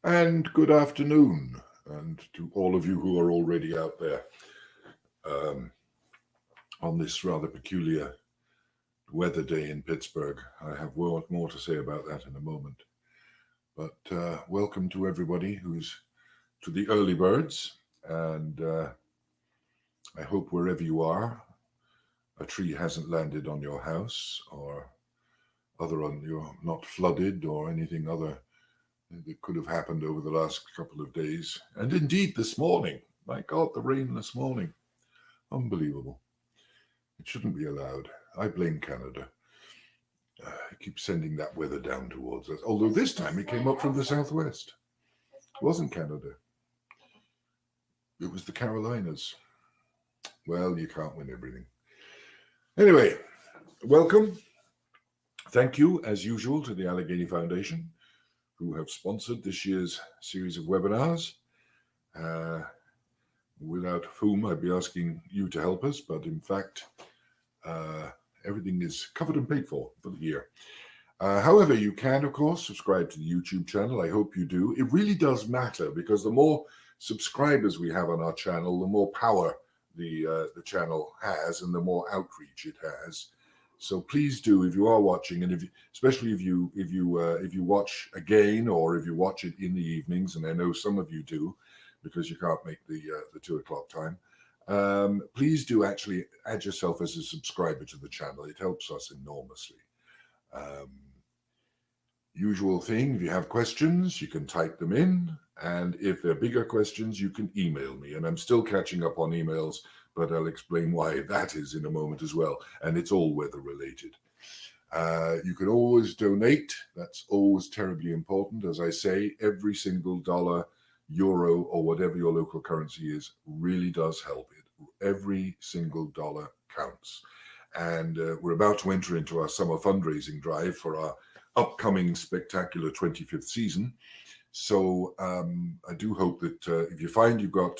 And good afternoon, and to all of you who are already out there um, on this rather peculiar weather day in Pittsburgh. I have more to say about that in a moment. But welcome to everybody who's to the early birds, and I hope wherever you are, a tree hasn't landed on your house or you're not flooded or anything other that could have happened over the last couple of days. And indeed, this morning. My God, the rain this morning. Unbelievable. It shouldn't be allowed. I blame Canada. It keeps sending that weather down towards us. Although this time it came up from the southwest. It wasn't Canada. It was the Carolinas. Well, you can't win everything. Anyway, welcome. Thank you, as usual, to the Allegheny Foundation, who have sponsored this year's series of webinars, without whom I'd be asking you to help us. But in fact, everything is covered and paid for the year. However, you can, of course, subscribe to the YouTube channel. I hope you do. It really does matter because the more subscribers we have on our channel, the more power the channel has and the more outreach it has. So please do, if you are watching, and especially if you watch again or if you watch it in the evenings, and I know some of you do because you can't make the 2 o'clock time. Please do actually add yourself as a subscriber to the channel. It helps us enormously. Usual thing, if you have questions, you can type them in. And if they're bigger questions, you can email me. And I'm still catching up on emails, but I'll explain why that is in a moment as well. And it's all weather related. You can always donate. That's always terribly important. As I say, every single dollar, euro, or whatever your local currency is really does help it. Every single dollar counts. And we're about to enter into our summer fundraising drive for our upcoming spectacular 25th season. So I do hope that if you find you've got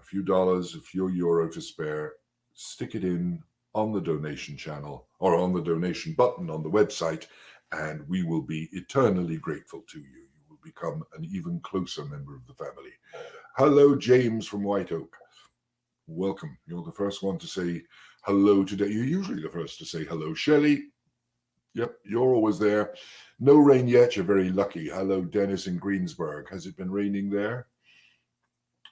a few dollars, a few euro to spare, stick it in on the donation channel or on the donation button on the website, and we will be eternally grateful to you. You will become an even closer member of the family. Hello, James from White Oak. Welcome. You're the first one to say hello today. You're usually the first to say hello. Shelley, yep, you're always there. No rain yet. You're very lucky. Hello, Dennis in Greensburg. Has it been raining there?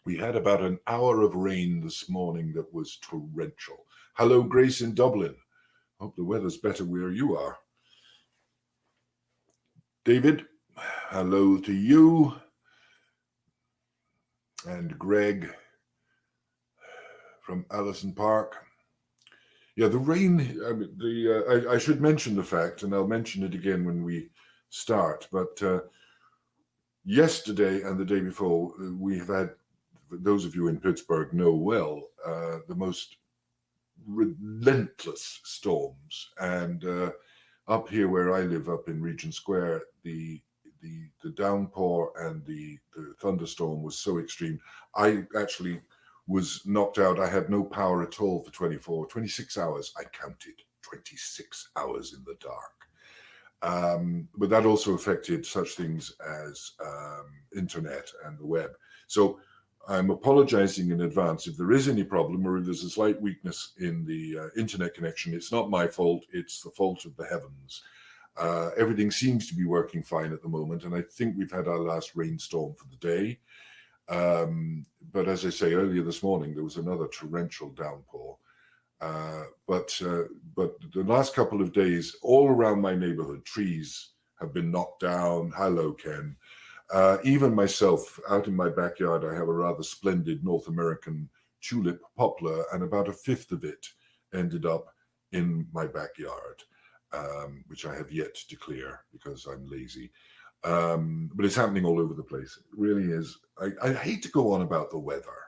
We had about an hour of rain this morning that was torrential. Hello, Grace in Dublin. Hope the weather's better where you are. David, hello to you. And Greg from Allison Park. Yeah, the rain, I should mention the fact, and I'll mention it again when we start, but yesterday and the day before, we have had, those of you in Pittsburgh know well, the most relentless storms. And up here where I live, up in Regent Square, the downpour and the thunderstorm was so extreme. I actually was knocked out. I had no power at all for 26 hours. I counted 26 hours in the dark. But that also affected such things as internet and the web. So I'm apologizing in advance if there is any problem or if there's a slight weakness in the internet connection. It's not my fault. It's the fault of the heavens. Everything seems to be working fine at the moment, and I think we've had our last rainstorm for the day. But as I say, earlier this morning, there was another torrential downpour. But the last couple of days, all around my neighborhood, trees have been knocked down. Hello, Ken. Even myself, out in my backyard, I have a rather splendid North American tulip poplar, and about a fifth of it ended up in my backyard, which I have yet to clear because I'm lazy. But it's happening all over the place. It really is. I hate to go on about the weather,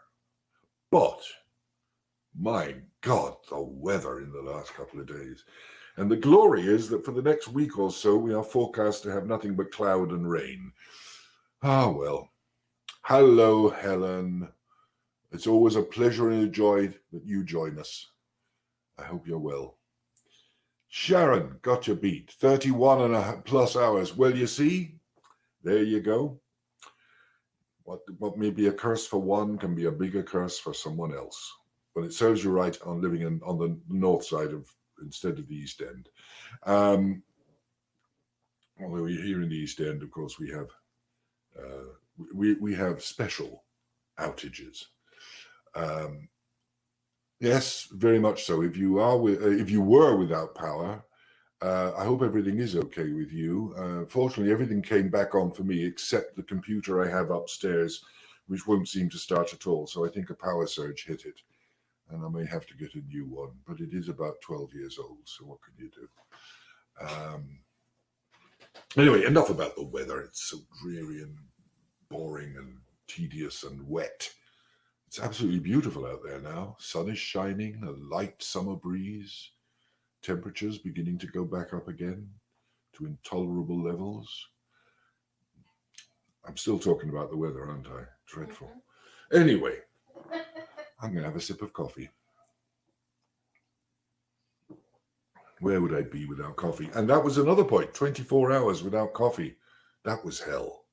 but my God, the weather in the last couple of days. And the glory is that for the next week or so, we are forecast to have nothing but cloud and rain. Ah, well. Hello, Helen. It's always a pleasure and a joy that you join us. I hope you're well. Sharon, got your beat. 31 and a plus hours. Well, you see, there you go. What may be a curse for one can be a bigger curse for someone else. But it serves you right on living on the north side of instead of the East End. Um, Although here in the East End, of course, we have special outages. Um, yes, very much so. If you were without power, I hope everything is okay with you. Fortunately, everything came back on for me except the computer I have upstairs, which won't seem to start at all. So I think a power surge hit it, and I may have to get a new one. But it is about 12 years old, so what can you do? Anyway, enough about the weather. It's so dreary and boring and tedious and wet. It's absolutely beautiful out there now. Sun is shining, a light summer breeze, temperatures beginning to go back up again to intolerable levels. I'm still talking about the weather, aren't I? Dreadful. Anyway, I'm going to have a sip of coffee. Where would I be without coffee? And that was another point, 24 hours without coffee. That was hell.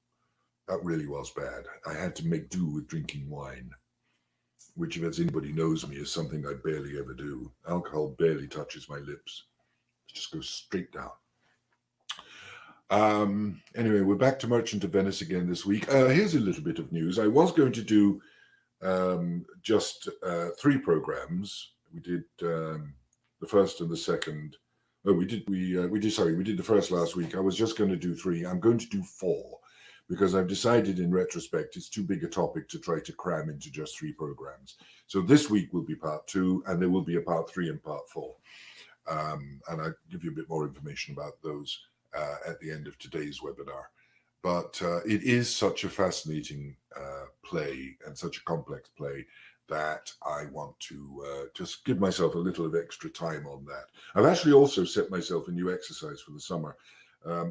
That really was bad. I had to make do with drinking wine, which, if anybody knows me, is something I barely ever do. Alcohol barely touches my lips. It just goes straight down. Anyway, we're back to Merchant of Venice again this week. Here's a little bit of news. I was going to do just 3 programs. We did the first and the second. No, we did the first last week. I was just going to do 3. I'm going to do 4 because I've decided in retrospect it's too big a topic to try to cram into just 3 programs. So this week will be part 2, and there will be a part 3 and part 4. And I'll give you a bit more information about those at the end of today's webinar. But it is such a fascinating play and such a complex play that I want to just give myself a little of extra time on that. I've actually also set myself a new exercise for the summer.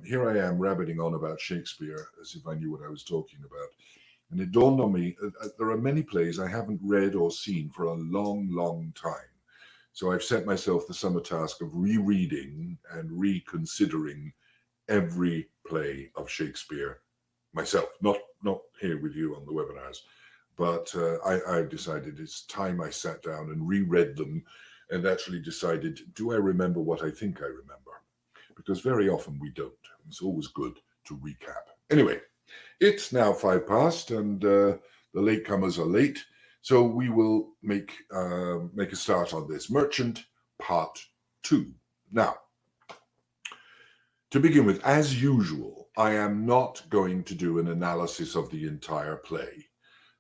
Here I am rabbiting on about Shakespeare as if I knew what I was talking about. And it dawned on me, there are many plays I haven't read or seen for a long, long time. So I've set myself the summer task of rereading and reconsidering every play of Shakespeare myself, not here with you on the webinars. But I've decided it's time I sat down and reread them and actually decided, do I remember what I think I remember? Because very often we don't. It's always good to recap. Anyway, it's now 5 past and the latecomers are late. So we will make a start on this. Merchant Part 2. Now, to begin with, as usual, I am not going to do an analysis of the entire play.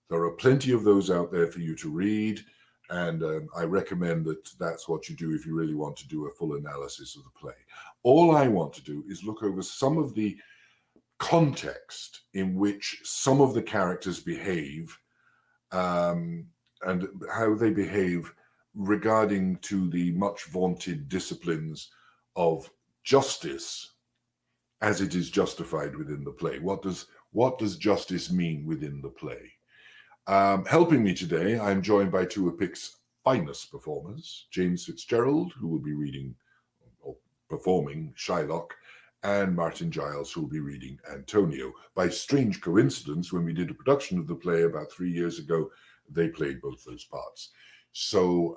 There are plenty of those out there for you to read, and I recommend that that's what you do if you really want to do a full analysis of the play. All I want to do is look over some of the context in which some of the characters behave and how they behave regarding to the much vaunted disciplines of justice as it is justified within the play. What does justice mean within the play? Helping me today, I'm joined by 2 of PICT's finest performers, James FitzGerald, who will be reading or performing Shylock, and Martin Giles, who will be reading Antonio. By strange coincidence, when we did a production of the play about 3 years ago, they played both those parts. So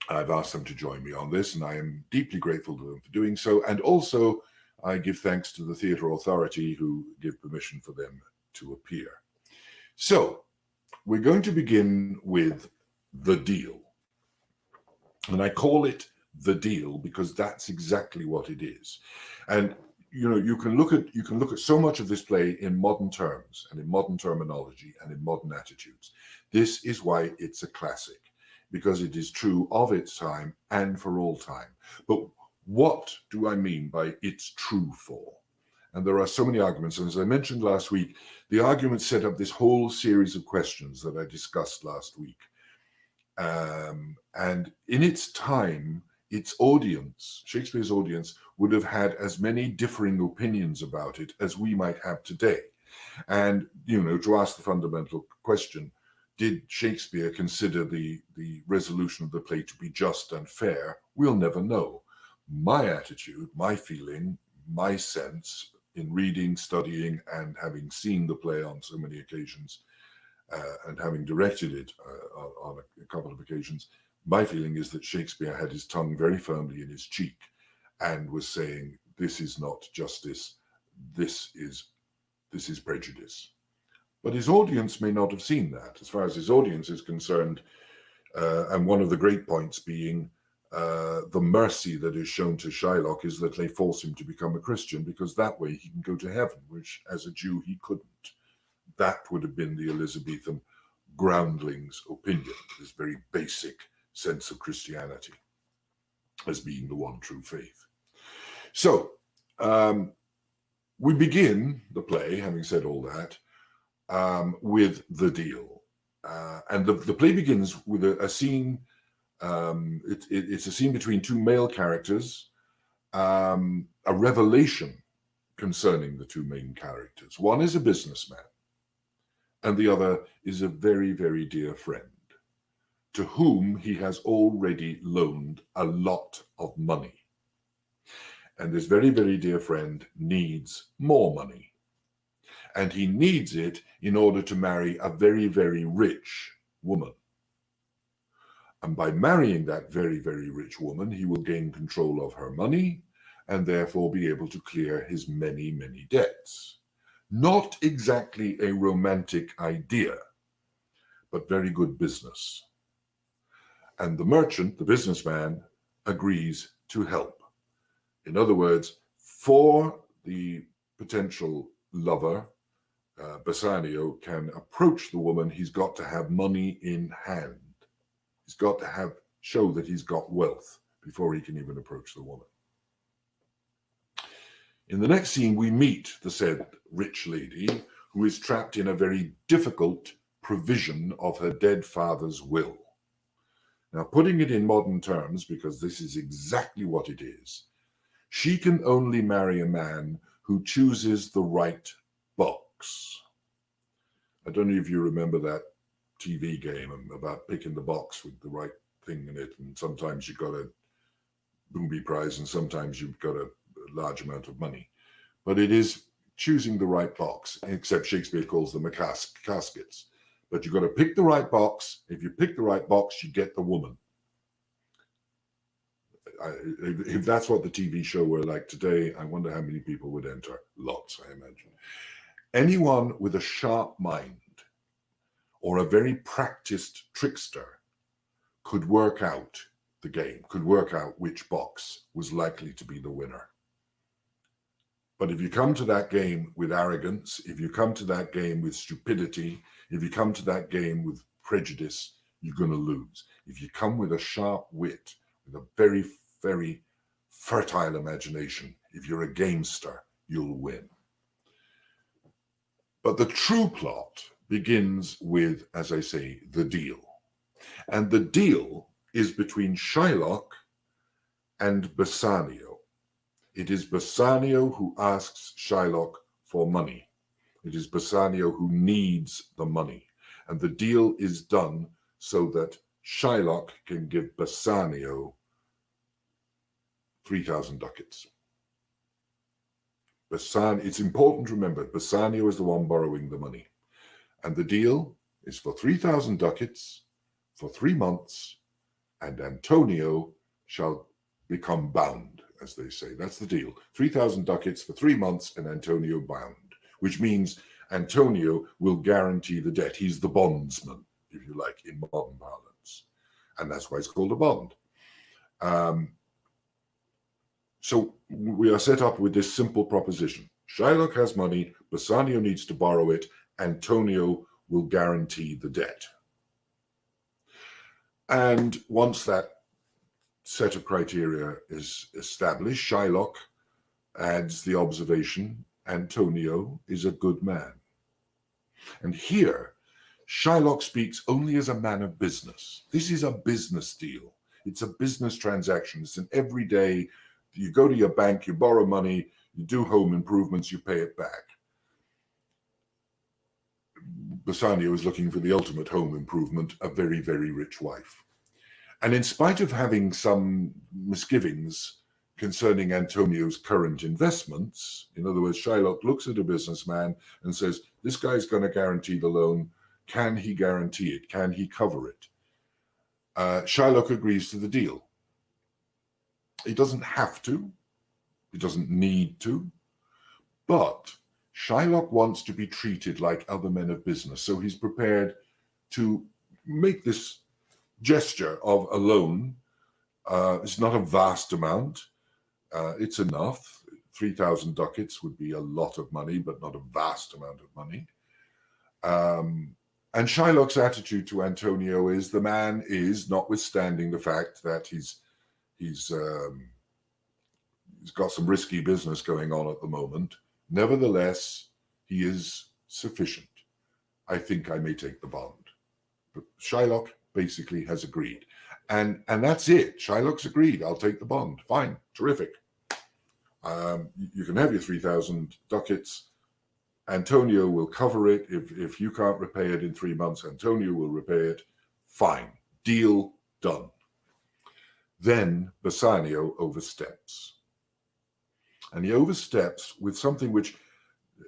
I've asked them to join me on this, and I am deeply grateful to them for doing so. And also, I give thanks to the Theatre Authority, who give permission for them to appear. So, we're going to begin with the deal. And I call it the deal because that's exactly what it is. And you can look at so much of this play in modern terms and in modern terminology and in modern attitudes. This is why it's a classic, because it is true of its time and for all time. But what do I mean by it's true for? And there are so many arguments. And as I mentioned last week, the arguments set up this whole series of questions that I discussed last week. And in its time, its audience, Shakespeare's audience, would have had as many differing opinions about it as we might have today. And, to ask the fundamental question, did Shakespeare consider the resolution of the play to be just and fair? We'll never know. My attitude, my feeling, my sense, in reading, studying, and having seen the play on so many occasions, and having directed it on a couple of occasions, my feeling is that Shakespeare had his tongue very firmly in his cheek and was saying, this is not justice, this is prejudice. But his audience may not have seen that. As far as his audience is concerned, and one of the great points being the mercy that is shown to Shylock is that they force him to become a Christian, because that way he can go to heaven, which as a Jew he couldn't. That would have been the Elizabethan groundling's opinion, this very basic sense of Christianity as being the one true faith. So we begin the play, having said all that, with the deal. And the play begins with a scene. It's a scene between two male characters, a revelation concerning the two main characters. One is a businessman, and the other is a very, very dear friend to whom he has already loaned a lot of money. And this very, very dear friend needs more money. And he needs it in order to marry a very, very rich woman. And by marrying that very, very rich woman, he will gain control of her money and therefore be able to clear his many, many debts. Not exactly a romantic idea, but very good business. And the merchant, the businessman, agrees to help. In other words, for the potential lover, Bassanio can approach the woman, he's got to have money in hand. He's got to show that he's got wealth before he can even approach the woman. In the next scene, we meet the said rich lady who is trapped in a very difficult provision of her dead father's will. Now, putting it in modern terms, because this is exactly what it is, she can only marry a man who chooses the right box. I don't know if you remember that TV game about picking the box with the right thing in it, and sometimes you got a booby prize and sometimes you've got a large amount of money. But it is choosing the right box, except Shakespeare calls them caskets. But you've got to pick the right box. If you pick the right box, you get the woman. If that's what the TV show were like today, I wonder how many people would enter. Lots, I imagine. Anyone with a sharp mind or a very practiced trickster could work out the game, could work out which box was likely to be the winner. But if you come to that game with arrogance, if you come to that game with stupidity, if you come to that game with prejudice, you're going to lose. If you come with a sharp wit, with a very, very fertile imagination, if you're a gamester, you'll win. But the true plot begins with, as I say, the deal. And the deal is between Shylock and Bassanio. It is Bassanio who asks Shylock for money. It is Bassanio who needs the money. And the deal is done so that Shylock can give Bassanio 3,000 ducats. It's important to remember, Bassanio is the one borrowing the money. And the deal is for 3,000 ducats for 3 months, and Antonio shall become bound, as they say. That's the deal. 3,000 ducats for 3 months and Antonio bound, which means Antonio will guarantee the debt. He's the bondsman, if you like, in modern parlance. And that's why it's called a bond. So we are set up with this simple proposition. Shylock has money, Bassanio needs to borrow it, Antonio will guarantee the debt. And once that set of criteria is established, Shylock adds the observation, Antonio is a good man. And here, Shylock speaks only as a man of business. This is a business deal. It's a business transaction. It's an everyday, you go to your bank, you borrow money, you do home improvements, you pay it back. Bassanio is looking for the ultimate home improvement, a very, very rich wife. And in spite of having some misgivings concerning Antonio's current investments. In other words, Shylock looks at a businessman and says, this guy's going to guarantee the loan. Can he guarantee it? Can he cover it? Shylock agrees to the deal. He doesn't have to. He doesn't need to. But Shylock wants to be treated like other men of business. So he's prepared to make this gesture of a loan. It's not a vast amount. It's enough. 3,000 ducats would be a lot of money, but not a vast amount of money. And Shylock's attitude to Antonio is the man is, notwithstanding the fact that he's got some risky business going on at the moment, nevertheless, he is sufficient. I think I may take the bond. But Shylock basically has agreed. And that's it. Shylock's agreed. I'll take the bond. Fine. Terrific. You can have your 3,000 ducats. Antonio will cover it. If you can't repay it in 3 months, Antonio will repay it. Fine. Deal done. Then Bassanio oversteps. And he oversteps with something which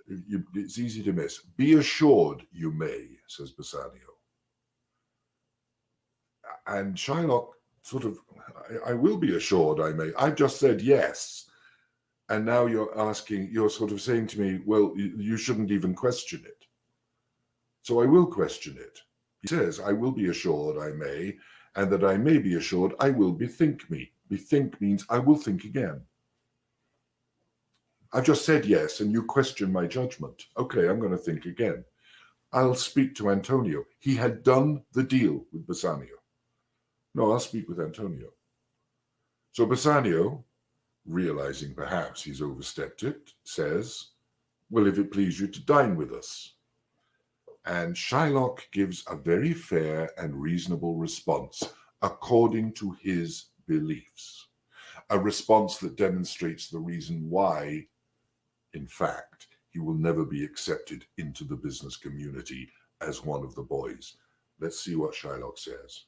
it's easy to miss. Be assured you may, says Bassanio. And Shylock sort of, I will be assured I may. I've just said yes. And now you're sort of saying to me, well, you shouldn't even question it. So I will question it. He says, I will be assured I may, and that I may be assured I will bethink me. Bethink means I will think again. I've just said yes, and you question my judgment. Okay, I'm going to think again. I'll speak to Antonio. He had done the deal with Bassanio. No, I'll speak with Antonio. So Bassanio, realizing perhaps he's overstepped it, says, well, if it please you to dine with us. And Shylock gives a very fair and reasonable response according to his beliefs. A response that demonstrates the reason why, in fact, he will never be accepted into the business community as one of the boys. Let's see what Shylock says.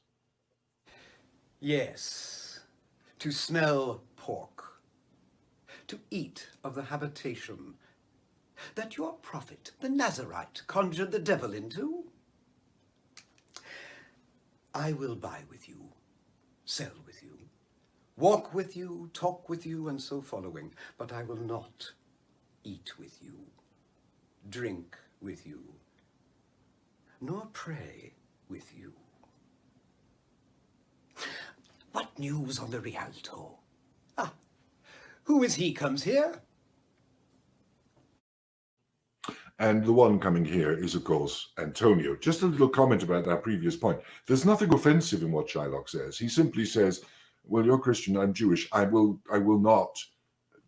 Yes, to smell pork, to eat of the habitation that your prophet, the Nazarite, conjured the devil into. I will buy with you, sell with you, walk with you, talk with you, and so following, but I will not eat with you, drink with you, nor pray with you. What news on the Rialto? Ah, who is he comes here? And the one coming here is, of course, Antonio. Just a little comment about that previous point. There's nothing offensive in what Shylock says. He simply says, well, you're Christian, I'm Jewish. I will not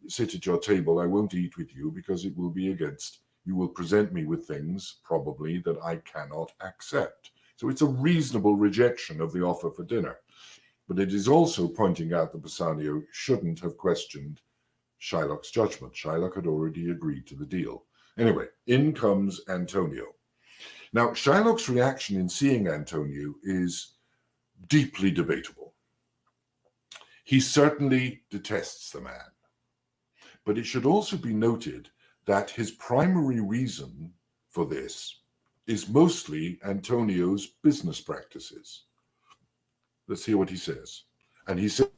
sit at your table. I won't eat with you because it will be against. You will present me with things, probably, that I cannot accept. So it's a reasonable rejection of the offer for dinner. But it is also pointing out that Bassanio shouldn't have questioned Shylock's judgment. Shylock had already agreed to the deal. Anyway, in comes Antonio. Now, Shylock's reaction in seeing Antonio is deeply debatable. He certainly detests the man. But it should also be noted that his primary reason for this is mostly Antonio's business practices. Let's hear what he says. And he said,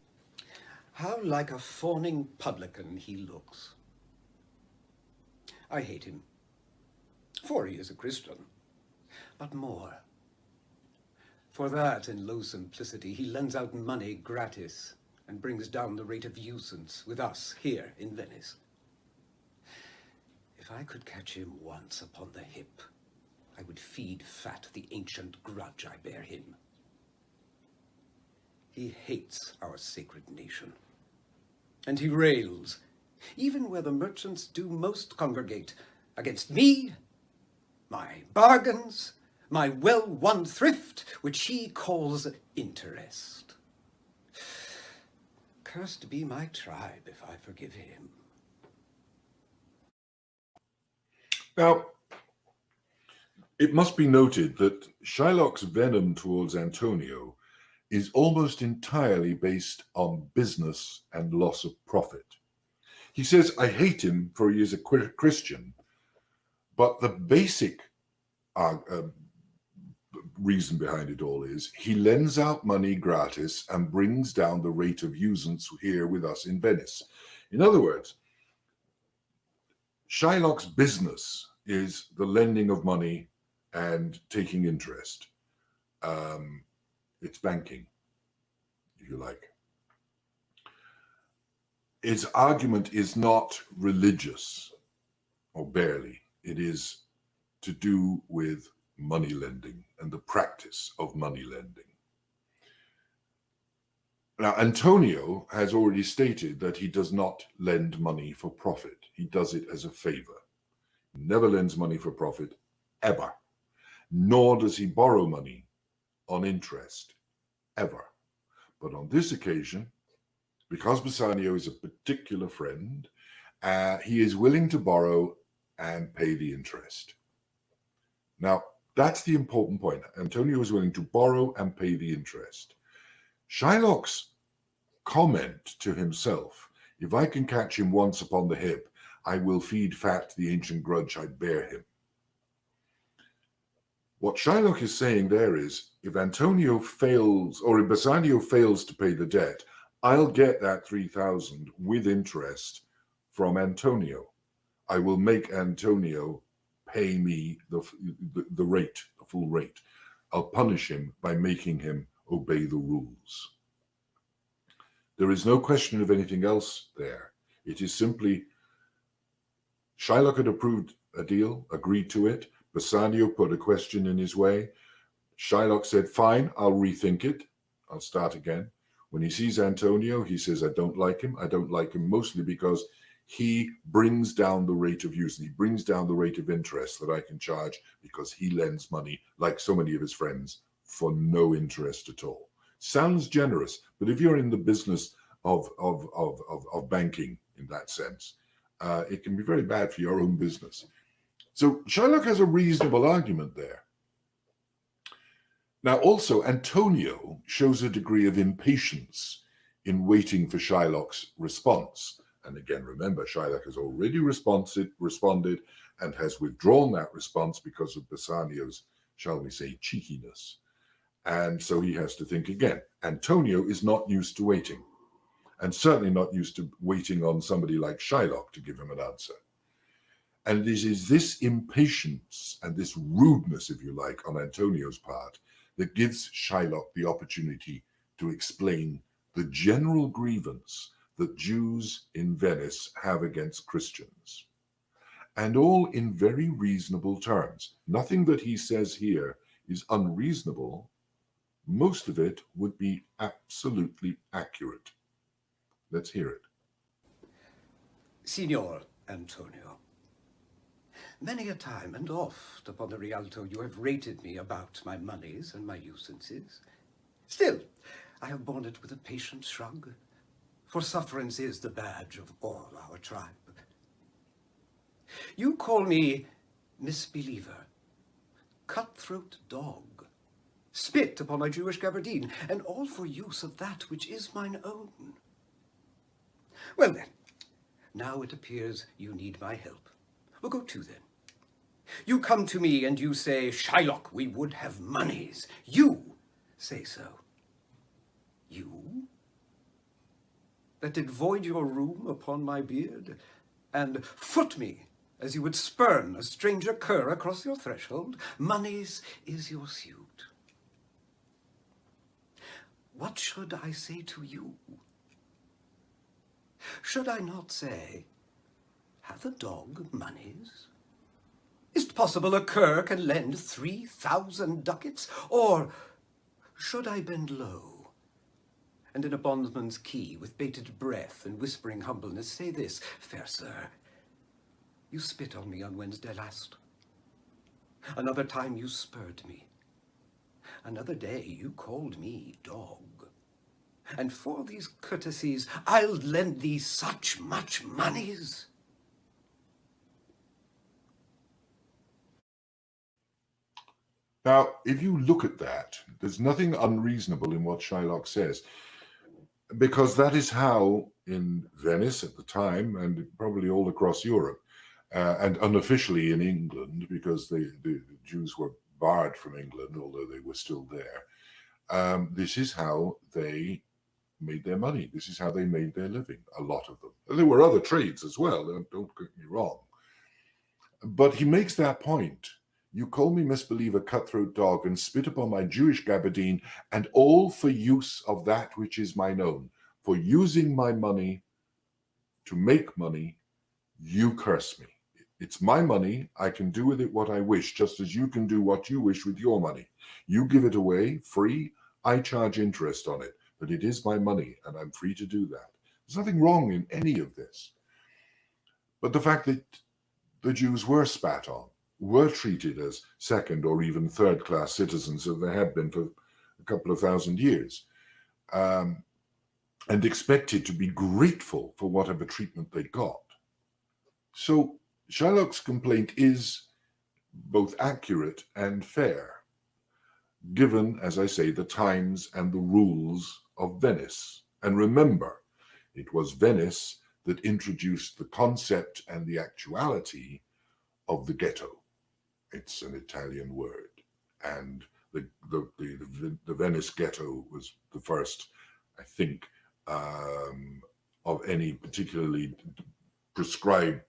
How like a fawning publican he looks. I hate him, for he is a Christian, but more. For that, in low simplicity, he lends out money gratis and brings down the rate of usance with us here in Venice. If I could catch him once upon the hip, I would feed fat the ancient grudge I bear him. He hates our sacred nation, and he rails, even where the merchants do most congregate, against me, my bargains, my well-won thrift, which he calls interest. Cursed be my tribe if I forgive him. Now, it must be noted that Shylock's venom towards Antonio is almost entirely based on business and loss of profit. He says, I hate him for he is a Christian, but the basic reason behind it all is he lends out money gratis and brings down the rate of usance here with us in Venice. In other words, Shylock's business is the lending of money and taking interest. It's banking, if you like. His argument is not religious, or barely. It is to do with money lending and the practice of money lending. Now, Antonio has already stated that he does not lend money for profit. He does it as a favor. He never lends money for profit, ever. Nor does he borrow money on interest, ever. But on this occasion, because Bassanio is a particular friend, he is willing to borrow and pay the interest. Now, that's the important point. Antonio is willing to borrow and pay the interest. Shylock's comment to himself, if I can catch him once upon the hip, I will feed fat the ancient grudge I bear him. What Shylock is saying there is, if Antonio fails, or if Bassanio fails to pay the debt, I'll get that 3,000 with interest from Antonio. I will make Antonio pay me the rate, the full rate. I'll punish him by making him obey the rules. There is no question of anything else there. It is simply Shylock had approved a deal, agreed to it. Bassanio put a question in his way. Shylock said, fine, I'll rethink it. I'll start again. When he sees Antonio, he says, I don't like him. I don't like him mostly because he brings down the rate of use. And he brings down the rate of interest that I can charge because he lends money, like so many of his friends, for no interest at all. Sounds generous, but if you're in the business of banking in that sense, it can be very bad for your own business. So Shylock has a reasonable argument there. Now, also, Antonio shows a degree of impatience in waiting for Shylock's response. And again, remember, Shylock has already responded and has withdrawn that response because of Bassanio's, shall we say, cheekiness. And so he has to think again. Antonio is not used to waiting, and certainly not used to waiting on somebody like Shylock to give him an answer. And it is this impatience and this rudeness, if you like, on Antonio's part that gives Shylock the opportunity to explain the general grievance that Jews in Venice have against Christians. And all in very reasonable terms. Nothing that he says here is unreasonable. Most of it would be absolutely accurate. Let's hear it. Signor Antonio, many a time and oft upon the Rialto you have rated me about my moneys and my usances. Still, I have borne it with a patient shrug, for sufferance is the badge of all our tribe. You call me misbeliever, cutthroat dog, spit upon my Jewish gabardine, and all for use of that which is mine own. Well then, now it appears you need my help. We'll go to then. You come to me and you say, Shylock, we would have moneys. You say so. You? That did void your room upon my beard, and foot me as you would spurn a stranger cur across your threshold. Moneys is your suit. What should I say to you? Should I not say, hath a dog moneys? Is't possible a cur can lend 3,000 ducats? Or should I bend low, and in a bondsman's key, with bated breath and whispering humbleness, say this, fair sir, you spit on me on Wednesday last. Another time you spurred me. Another day you called me dog. And for these courtesies, I'll lend thee such much moneys. Now, if you look at that, there's nothing unreasonable in what Shylock says, because that is how, in Venice at the time, and probably all across Europe, and unofficially in England, because the Jews were barred from England, although they were still there, this is how they made their money. This is how they made their living, a lot of them. And there were other trades as well, don't get me wrong. But he makes that point. You call me misbeliever, cutthroat dog, and spit upon my Jewish gabardine, and all for use of that which is mine own. For using my money to make money, you curse me. It's my money. I can do with it what I wish, just as you can do what you wish with your money. You give it away free. I charge interest on it, but it is my money, and I'm free to do that. There's nothing wrong in any of this. But the fact that the Jews were spat on, were treated as second or even third class citizens, as they had been for a couple of thousand years, and expected to be grateful for whatever treatment they got. So Shylock's complaint is both accurate and fair, given, as I say, the times and the rules of Venice. And remember, it was Venice that introduced the concept and the actuality of the ghetto. It's an Italian word, and the Venice ghetto was the first, I think, of any particularly prescribed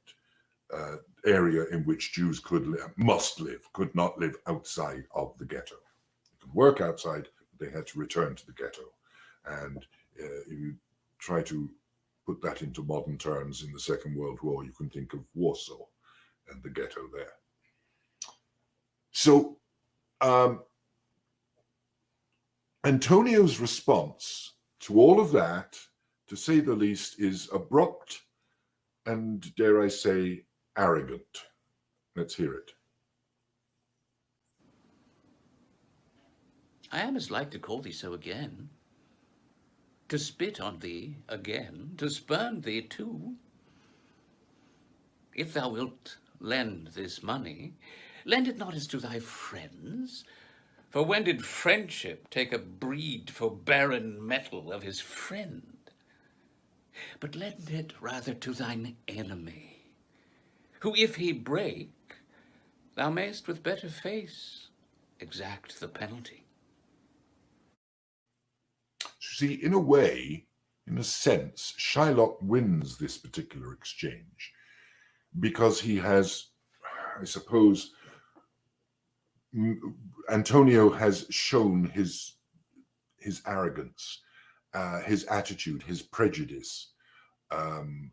area in which Jews could not live outside of the ghetto. They could work outside, but they had to return to the ghetto. And if you try to put that into modern terms, in the Second World War, you can think of Warsaw and the ghetto there. So Antonio's response to all of that, to say the least, is abrupt and, dare I say, arrogant. Let's hear it. I am as like to call thee so again, to spit on thee again, to spurn thee too. If thou wilt lend this money, lend it not as to thy friends, for when did friendship take a breed for barren metal of his friend? But lend it rather to thine enemy, who if he break, thou mayst with better face exact the penalty. See, in a way, in a sense, Shylock wins this particular exchange because he has, I suppose, Antonio has shown his arrogance, his attitude, his prejudice. In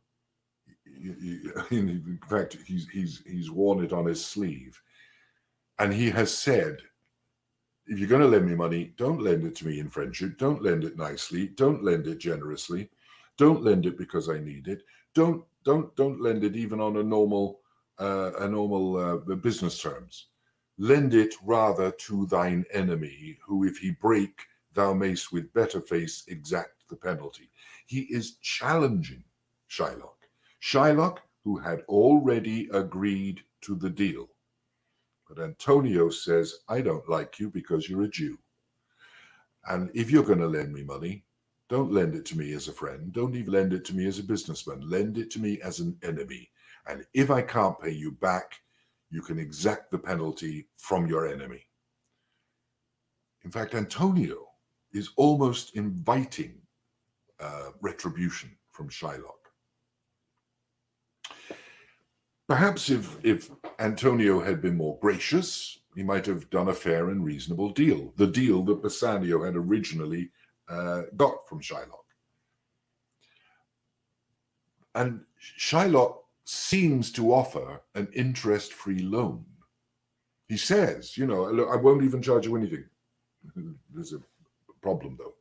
fact, he's worn it on his sleeve, and he has said, if you're going to lend me money, don't lend it to me in friendship. Don't lend it nicely. Don't lend it generously. Don't lend it because I need it. Don't lend it even on a normal business terms. Lend it rather to thine enemy, who if he break, thou mayst with better face exact the penalty. He is challenging Shylock. Shylock, who had already agreed to the deal. But Antonio says, I don't like you because you're a Jew. And if you're going to lend me money, don't lend it to me as a friend. Don't even lend it to me as a businessman. Lend it to me as an enemy. And if I can't pay you back, you can exact the penalty from your enemy. In fact, Antonio is almost inviting retribution from Shylock. Perhaps if Antonio had been more gracious, he might have done a fair and reasonable deal, the deal that Bassanio had originally got from Shylock. And Shylock seems to offer an interest-free loan. He says, look, I won't even charge you anything. There's a problem, though.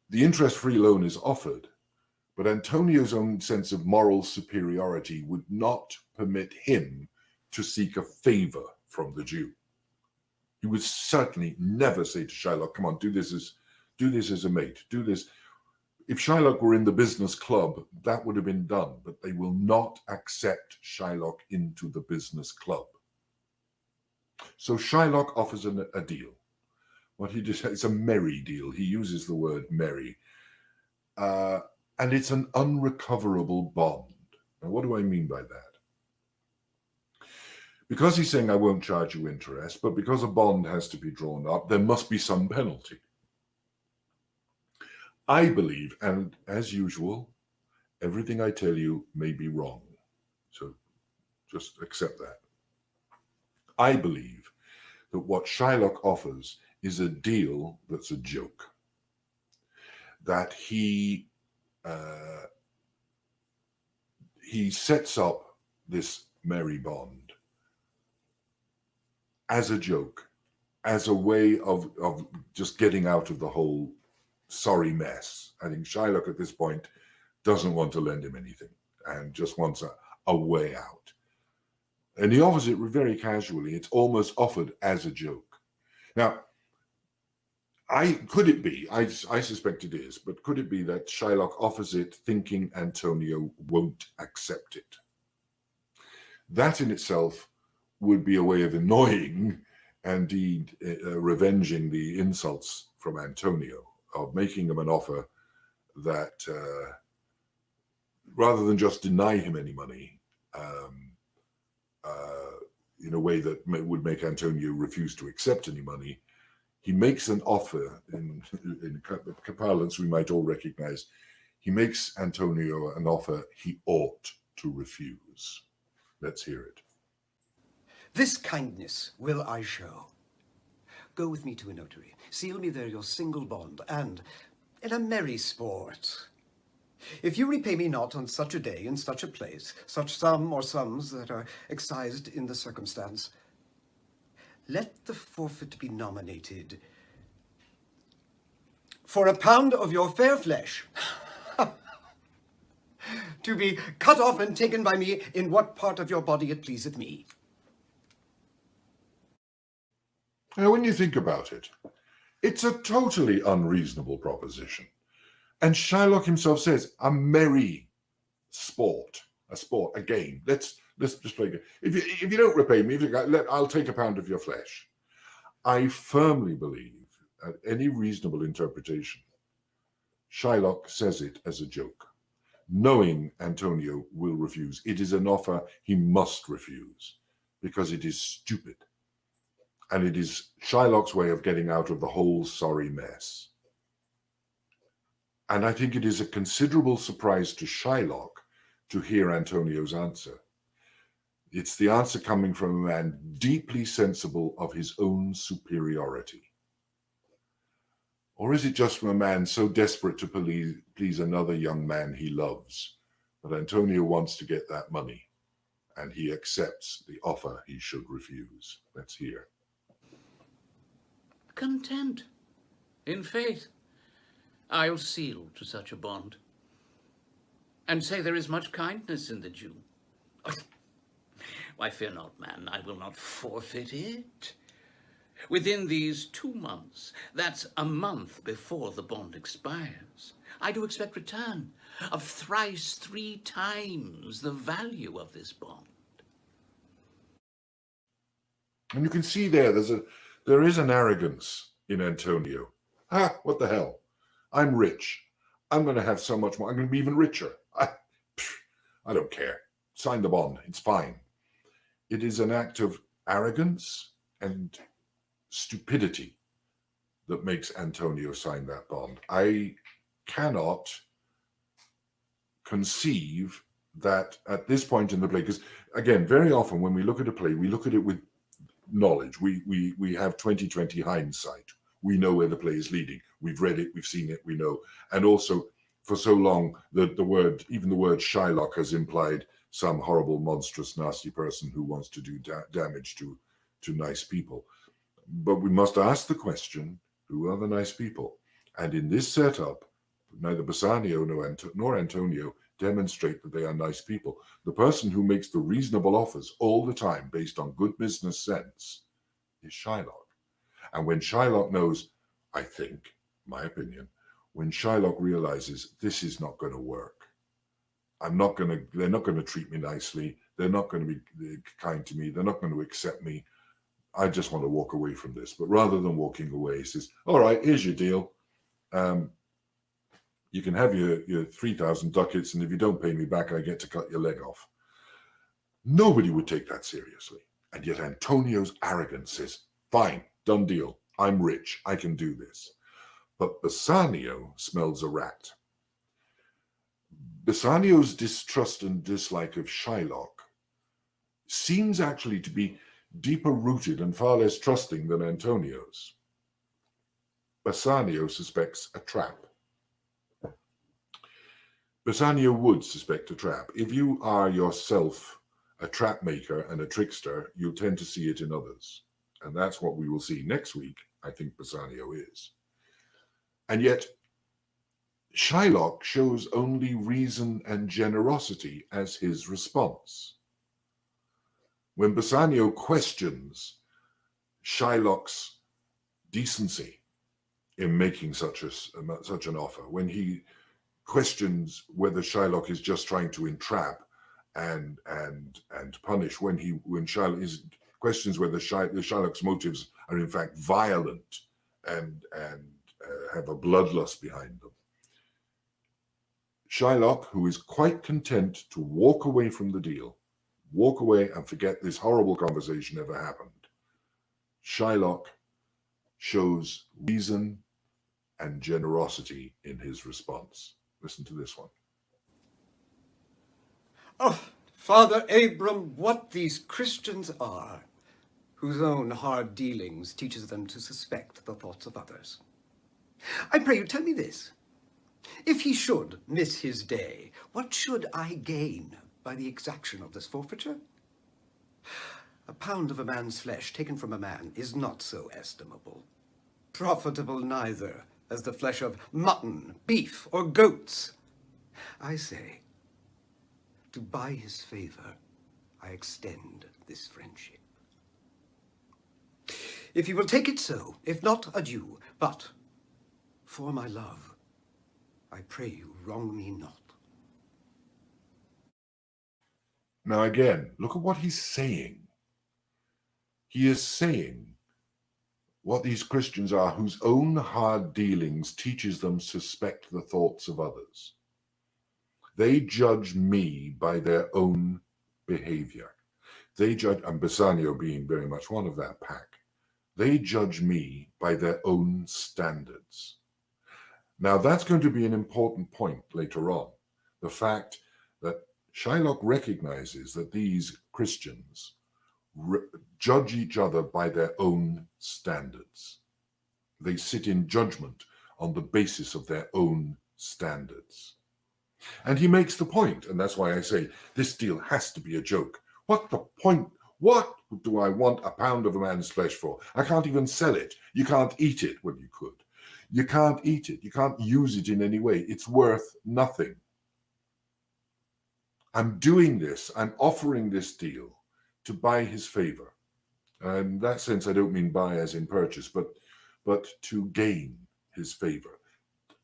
The interest-free loan is offered, but Antonio's own sense of moral superiority would not permit him to seek a favor from the Jew. He would certainly never say to Shylock, come on, do this as a mate, do this. If Shylock were in the business club, that would have been done, but they will not accept Shylock into the business club. So Shylock offers a deal. What he does, it's a merry deal. He uses the word merry. And it's an unrecoverable bond. Now, what do I mean by that? Because he's saying I won't charge you interest, but because a bond has to be drawn up, there must be some penalty. I believe, and as usual, everything I tell you may be wrong. So just accept that. I believe that what Shylock offers is a deal that's a joke. That he sets up this merry bond as a joke, as a way of just getting out of the whole sorry mess. I think Shylock at this point doesn't want to lend him anything and just wants a way out. And he offers it very casually. It's almost offered as a joke. Now, could it be, I suspect it is, but could it be that Shylock offers it thinking Antonio won't accept it? That in itself would be a way of annoying and indeed revenging the insults from Antonio, of making him an offer that, rather than just deny him any money, in a way that would make Antonio refuse to accept any money, he makes an offer, in parlance we might all recognize, he makes Antonio an offer he ought to refuse. Let's hear it. This kindness will I show. Go with me to a notary, seal me there your single bond, and in a merry sport, if you repay me not on such a day in such a place, such sum or sums that are excised in the circumstance, let the forfeit be nominated for a pound of your fair flesh, to be cut off and taken by me in what part of your body it pleaseth me. Now, when you think about it, it's a totally unreasonable proposition. And Shylock himself says, a merry sport, a game. Let's just play a game. If you don't repay me, I'll take a pound of your flesh. I firmly believe, at any reasonable interpretation, Shylock says it as a joke, knowing Antonio will refuse. It is an offer he must refuse, because it is stupid. And it is Shylock's way of getting out of the whole sorry mess. And I think it is a considerable surprise to Shylock to hear Antonio's answer. It's the answer coming from a man deeply sensible of his own superiority. Or is it just from a man so desperate to please another young man he loves that Antonio wants to get that money and he accepts the offer he should refuse? Let's hear. Content, in faith, I'll seal to such a bond, and say there is much kindness in the Jew. Why, fear not, man, I will not forfeit it. Within these 2 months, that's a month before the bond expires, I do expect return of thrice 3 times the value of this bond. And you can see there is an arrogance in Antonio. What the hell? I'm rich. I'm going to have so much more. I'm going to be even richer. I don't care. Sign the bond. It's fine. It is an act of arrogance and stupidity that makes Antonio sign that bond. I cannot conceive that at this point in the play, because again, very often when we look at a play, we look at it with knowledge. We have 20/20 hindsight. We know where the play is leading. We've read it, we've seen it, we know. And also, for so long, even the word Shylock has implied some horrible, monstrous, nasty person who wants to do damage to nice people. But we must ask the question, who are the nice people? And in this setup, neither Bassanio nor Antonio demonstrate that they are nice people. The person who makes the reasonable offers all the time based on good business sense is Shylock. And when Shylock knows, I think, my opinion, when Shylock realizes this is not going to work, they're not going to treat me nicely, they're not going to be kind to me, they're not going to accept me, I just want to walk away from this. But rather than walking away, he says, all right, here's your deal. You can have your 3,000 ducats, and if you don't pay me back, I get to cut your leg off. Nobody would take that seriously. And yet Antonio's arrogance says, fine, done deal. I'm rich. I can do this. But Bassanio smells a rat. Bassanio's distrust and dislike of Shylock seems actually to be deeper rooted and far less trusting than Antonio's. Bassanio suspects a trap. Bassanio would suspect a trap. If you are yourself a trap maker and a trickster, you'll tend to see it in others. And that's what we will see next week, I think Bassanio is. And yet, Shylock shows only reason and generosity as his response. When Bassanio questions Shylock's decency in making such an offer, when he questions whether Shylock is just trying to entrap and punish, when Shylock questions whether Shylock's motives are in fact violent and have a bloodlust behind them. Shylock, who is quite content to walk away from the deal, walk away and forget this horrible conversation ever happened. Shylock shows reason and generosity in his response. Listen to this one. Oh, Father Abram, what these Christians are, whose own hard dealings teaches them to suspect the thoughts of others. I pray you, tell me this. If he should miss his day, what should I gain by the exaction of this forfeiture? A pound of a man's flesh taken from a man is not so estimable, profitable neither as the flesh of mutton, beef, or goats. I say, to buy his favor, I extend this friendship. If you will take it so, if not, adieu, but for my love, I pray you, wrong me not. Now again, look at what he's saying. He is saying what these Christians are, whose own hard dealings teaches them suspect the thoughts of others. They judge me by their own behavior. They judge, and Bassanio being very much one of that pack, they judge me by their own standards. Now, that's going to be an important point later on. The fact that Shylock recognizes that these Christians judge each other by their own standards. They sit in judgment on the basis of their own standards. And he makes the point, and that's why I say this deal has to be a joke. What the point? What do I want a pound of a man's flesh for? I can't even sell it. You can't eat it. Well, you could. You can't eat it. You can't use it in any way. It's worth nothing. I'm doing this. I'm offering this deal to buy his favor. And in that sense, I don't mean buy as in purchase, but to gain his favor.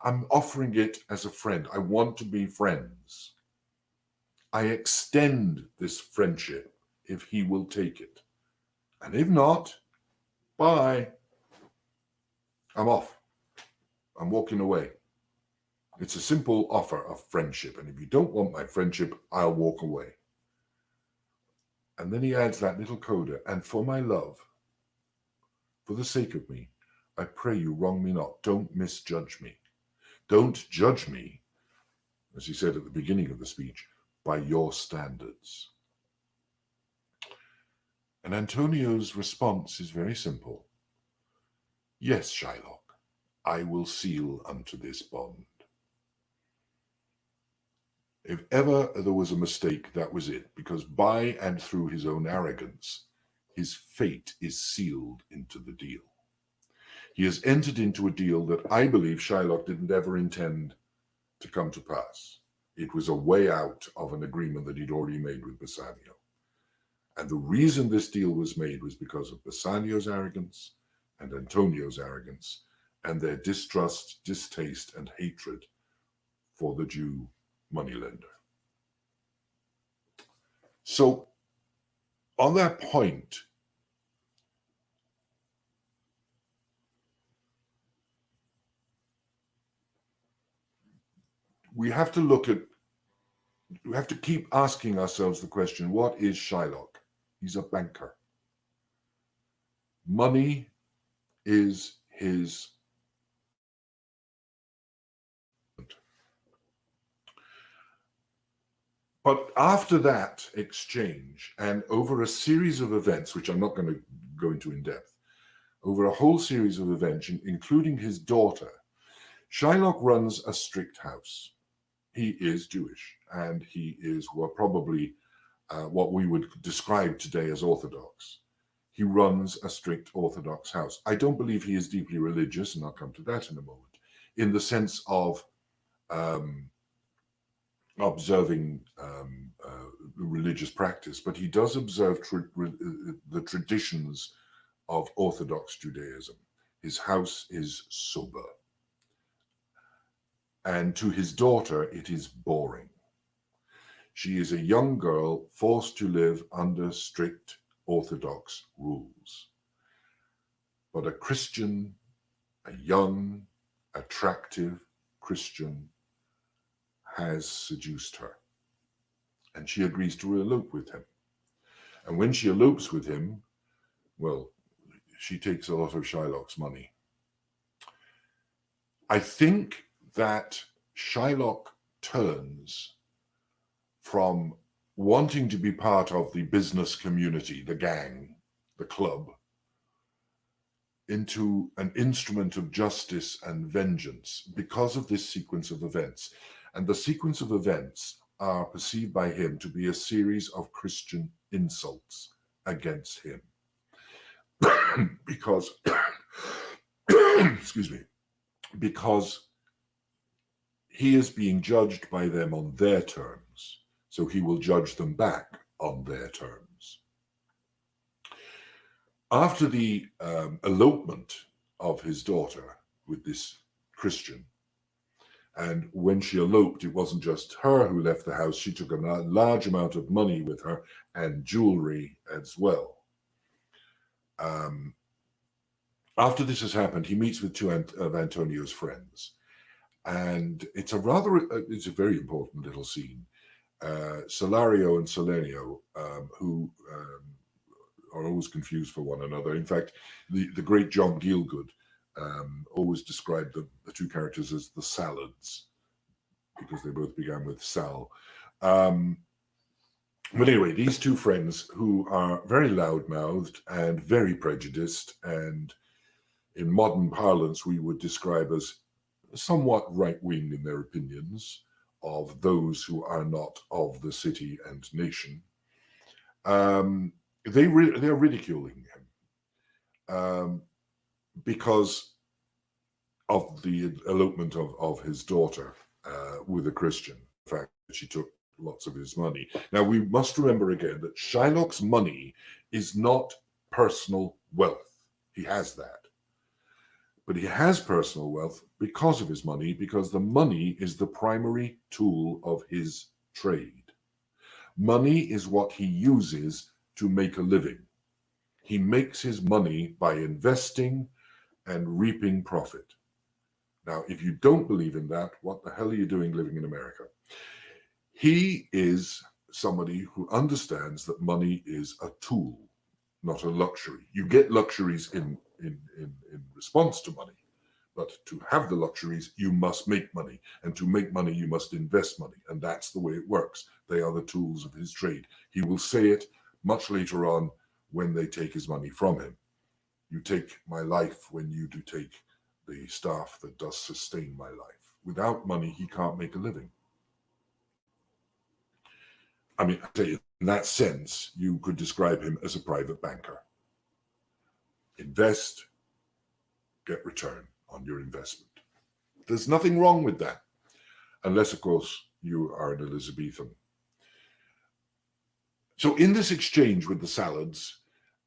I'm offering it as a friend. I want to be friends. I extend this friendship if he will take it. And if not, bye. I'm off. I'm walking away. It's a simple offer of friendship. And if you don't want my friendship, I'll walk away. And then he adds that little coda, and for my love, for the sake of me, I pray you wrong me not. Don't misjudge me. Don't judge me, as he said at the beginning of the speech, by your standards. And Antonio's response is very simple. Yes, Shylock, I will seal unto this bond. If ever there was a mistake, that was it, because by and through his own arrogance, his fate is sealed into the deal. He has entered into a deal that I believe Shylock didn't ever intend to come to pass. It was a way out of an agreement that he'd already made with Bassanio. And the reason this deal was made was because of Bassanio's arrogance and Antonio's arrogance and their distrust, distaste, and hatred for the Jew moneylender. So, on that point, we have to keep asking ourselves the question, what is Shylock? He's a banker. Money is his. But after that exchange, and over a series of events, which I'm not going to go into in depth, over a whole series of events, including his daughter, Shylock runs a strict house. He is Jewish, and he is probably what we would describe today as Orthodox. He runs a strict Orthodox house. I don't believe he is deeply religious, and I'll come to that in a moment, in the sense of observing religious practice, but he does observe the traditions of Orthodox Judaism. His house is sober. And to his daughter, it is boring. She is a young girl forced to live under strict Orthodox rules. But a Christian, a young, attractive Christian, has seduced her. And she agrees to elope with him. And when she elopes with him, well, she takes a lot of Shylock's money. I think that Shylock turns from wanting to be part of the business community, the gang, the club, into an instrument of justice and vengeance because of this sequence of events. And the sequence of events are perceived by him to be a series of Christian insults against him. Because, excuse me, because he is being judged by them on their terms, so he will judge them back on their terms. After the elopement of his daughter with this Christian, and when she eloped, it wasn't just her who left the house, she took a large amount of money with her and jewelry as well. After this has happened, he meets with two of Antonio's friends. And it's a very important little scene. Solario and Salenio, who are always confused for one another. In fact, the great John Gielgud always described the two characters as the Salads, because they both began with Sal. But anyway, these two friends who are very loud-mouthed and very prejudiced, and in modern parlance we would describe as somewhat right-wing in their opinions of those who are not of the city and nation, they're ridiculing him because of the elopement of his daughter with a Christian, the fact that she took lots of his money. Now, we must remember again that Shylock's money is not personal wealth. He has that. But he has personal wealth because of his money, because the money is the primary tool of his trade. Money is what he uses to make a living. He makes his money by investing and reaping profit. Now, if you don't believe in that, what the hell are you doing living in America? He is somebody who understands that money is a tool, not a luxury. You get luxuries in response to money, but to have the luxuries, you must make money, and to make money, you must invest money, and that's the way it works. They are the tools of his trade. He will say it much later on when they take his money from him. You take my life when you do take the staff that does sustain my life. Without money, he can't make a living. I mean, I tell you, in that sense, you could describe him as a private banker. Invest, get return on your investment. There's nothing wrong with that, unless, of course, you are an Elizabethan. So in this exchange with the Salads,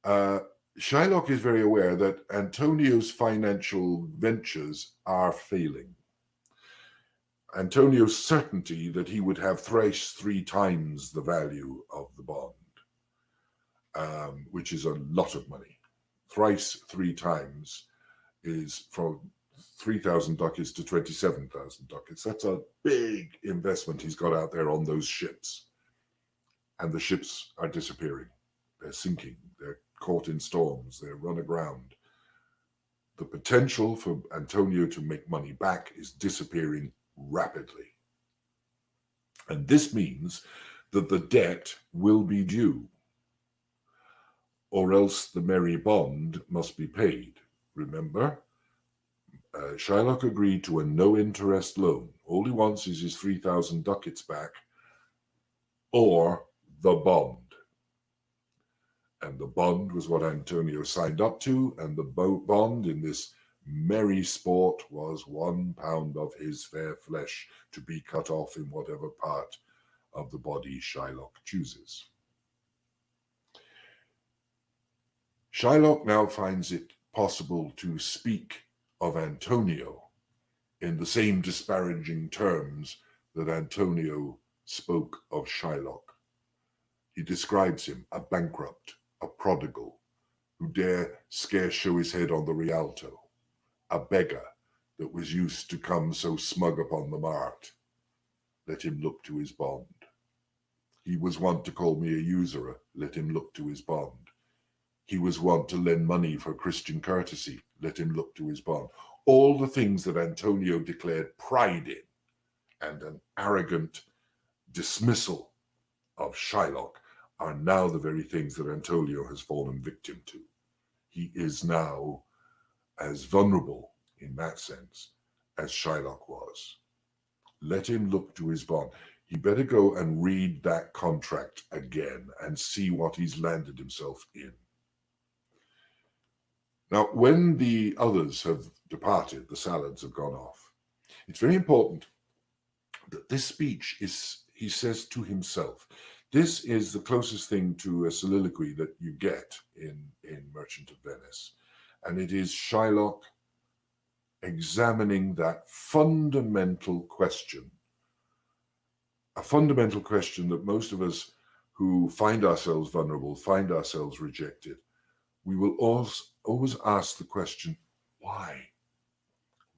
Shylock is very aware that Antonio's financial ventures are failing. Antonio's certainty that he would have thrice 3 times the value of the bond, which is a lot of money. Thrice 3 times is, for 3,000 ducats to 27,000 ducats. That's a big investment he's got out there on those ships. And the ships are disappearing. They're sinking. They're caught in storms. They're run aground. The potential for Antonio to make money back is disappearing rapidly. And this means that the debt will be due, or else the merry bond must be paid. Remember, Shylock agreed to a no-interest loan. All he wants is his 3,000 ducats back, or the bond. And the bond was what Antonio signed up to, and the bond in this merry sport was 1 pound of his fair flesh to be cut off in whatever part of the body Shylock chooses. Shylock now finds it possible to speak of Antonio in the same disparaging terms that Antonio spoke of Shylock. He describes him a bankrupt, a prodigal, who dare scarce show his head on the Rialto, a beggar that was used to come so smug upon the mart. Let him look to his bond. He was wont to call me a usurer. Let him look to his bond. He was wont to lend money for Christian courtesy. Let him look to his bond. All the things that Antonio declared pride in, and an arrogant dismissal of Shylock, are now the very things that Antonio has fallen victim to. He is now as vulnerable in that sense as Shylock was. Let him look to his bond. He better go and read that contract again and see what he's landed himself in. Now, when the others have departed, the salads have gone off, it's very important that this speech is, he says to himself. This is the closest thing to a soliloquy that you get in Merchant of Venice. And it is Shylock examining that fundamental question, a fundamental question that most of us who find ourselves vulnerable, find ourselves rejected, we will always ask the question, why?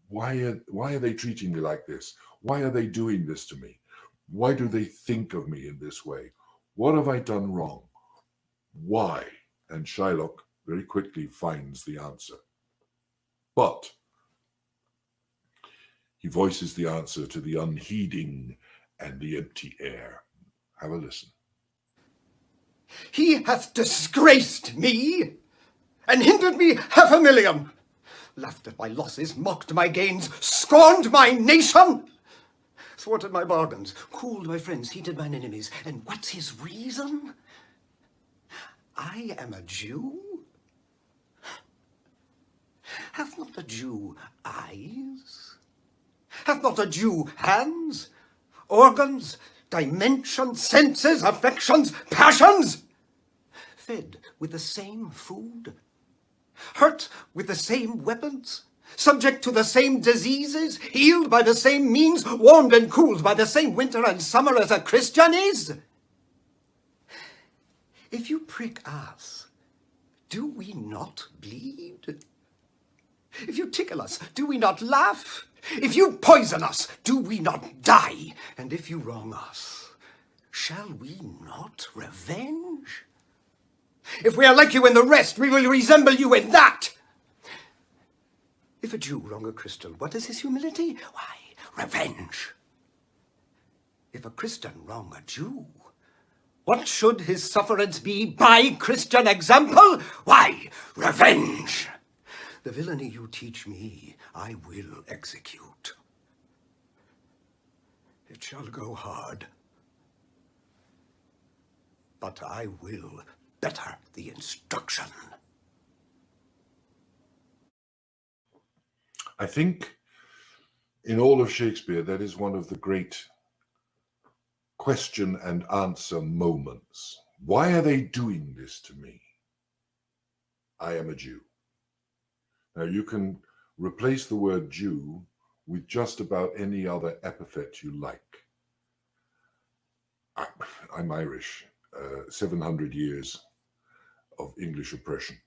Why are they treating me like this? Why are they doing this to me? Why do they think of me in this way? What have I done wrong? Why? And Shylock very quickly finds the answer. But he voices the answer to the unheeding and the empty air. Have a listen. He hath disgraced me, and hindered me 500,000, laughed at my losses, mocked my gains, scorned my nation, thwarted my bargains, cooled my friends, heated mine enemies. And what's his reason? I am a Jew? Hath not a Jew eyes? Hath not a Jew hands, organs, dimensions, senses, affections, passions? Fed with the same food? Hurt with the same weapons? Subject to the same diseases, healed by the same means, warmed and cooled by the same winter and summer as a Christian is? If you prick us, do we not bleed? If you tickle us, do we not laugh? If you poison us, do we not die? And if you wrong us, shall we not revenge? If we are like you in the rest, we will resemble you in that. If a Jew wrong a Christian, what is his humility? Why, revenge. If a Christian wrong a Jew, what should his sufferance be by Christian example? Why, revenge. The villainy you teach me, I will execute. It shall go hard, but I will better the instruction. I think in all of Shakespeare, that is one of the great question and answer moments. Why are they doing this to me? I am a Jew. Now you can replace the word Jew with just about any other epithet you like. I'm Irish, 700 years of English oppression.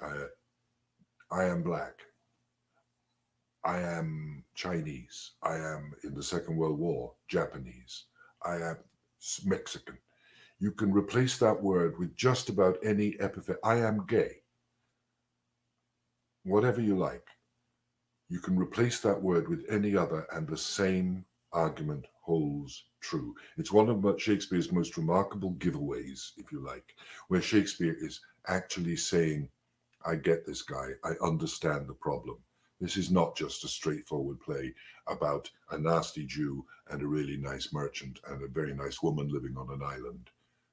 I am black. I am Chinese. I am in the Second World War, Japanese. I am Mexican. You can replace that word with just about any epithet. I am gay. Whatever you like. You can replace that word with any other, and the same argument holds true. It's one of Shakespeare's most remarkable giveaways, if you like, where Shakespeare is actually saying, I get this guy, I understand the problem. This is not just a straightforward play about a nasty Jew and a really nice merchant and a very nice woman living on an island.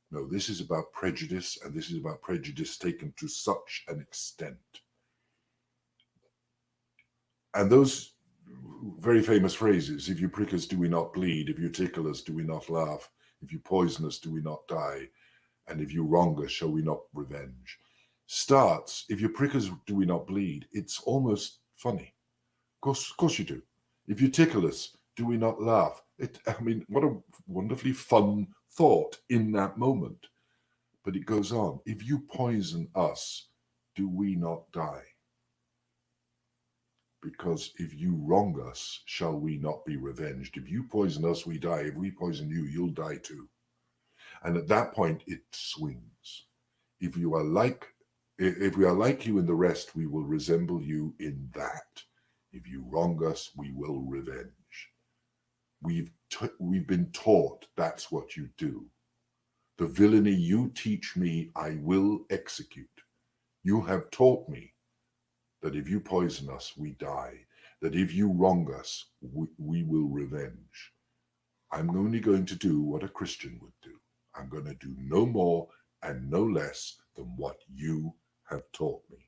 No, this is about prejudice, and this is about prejudice taken to such an extent. And those very famous phrases, if you prick us, do we not bleed? If you tickle us, do we not laugh? If you poison us, do we not die? And if you wrong us, shall we not revenge? Starts, if you prick us, do we not bleed? It's almost funny. Of course you do. If you tickle us, do we not laugh? What a wonderfully fun thought in that moment. But it goes on. If you poison us, do we not die? Because if you wrong us, shall we not be revenged? If you poison us, we die. If we poison you, you'll die too. And at that point, it swings. If we are like you in the rest, we will resemble you in that. If you wrong us, we will revenge. We've been taught that's what you do. The villainy you teach me, I will execute. You have taught me that if you poison us, we die. That if you wrong us, we will revenge. I'm only going to do what a Christian would do. I'm going to do no more and no less than what you have taught me.